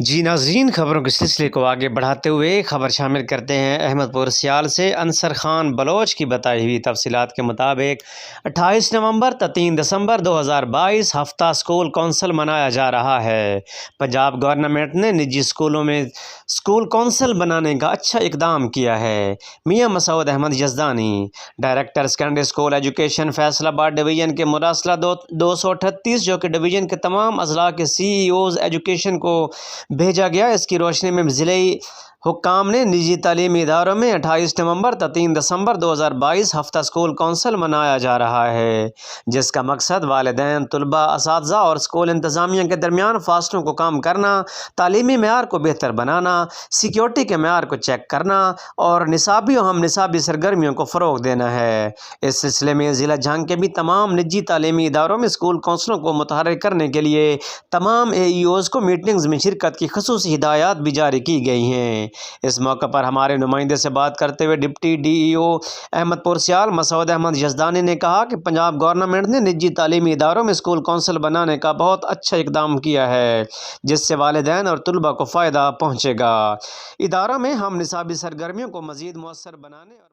جی ناظرین، خبروں کے سلسلے کو آگے بڑھاتے ہوئے خبر شامل کرتے ہیں احمد پور سیال سے۔ انصر خان بلوچ کی بتائی ہوئی تفصیلات کے مطابق 28 نومبر تا 3 دسمبر 2022 ہفتہ اسکول کونسل منایا جا رہا ہے۔ پنجاب گورنمنٹ نے نجی اسکولوں میں اسکول کونسل بنانے کا اچھا اقدام کیا ہے۔ میاں Masood Ahmed Yazdani, director secondary school education Faisalabad division کے مراسلہ 238 جو کہ ڈویژن کے تمام اضلاع کے سی ای اوز ایجوکیشن کو بھیجا گیا۔ اس کی روشنی میں ضلعی حکام نے نجی تعلیمی اداروں میں 28 نومبر تا 3 دسمبر 2022 ہفتہ اسکول کونسل منایا جا رہا ہے، جس کا مقصد والدین، طلباء، اساتذہ اور اسکول انتظامیہ کے درمیان فاصلوں کو کم کرنا، تعلیمی معیار کو بہتر بنانا، سیکیورٹی کے معیار کو چیک کرنا اور نصابی و ہم نصابی سرگرمیوں کو فروغ دینا ہے۔ اس سلسلے میں ضلع جھنگ کے بھی تمام نجی تعلیمی اداروں میں اسکول کونسلوں کو متحرک کرنے کے لیے تمام اے ای اوز کو میٹنگز میں شرکت کی خصوصی ہدایات بھی جاری کی گئی ہیں۔ اس موقع پر ہمارے نمائندے سے بات کرتے ہوئے ڈپٹی ڈی ای او احمد پور سیال مسعود احمد یزدانی نے کہا کہ پنجاب گورنمنٹ نے نجی تعلیمی اداروں میں اسکول کونسل بنانے کا بہت اچھا اقدام کیا ہے، جس سے والدین اور طلباء کو فائدہ پہنچے گا۔ اداروں میں ہم نصابی سرگرمیوں کو مزید مؤثر بنانے اور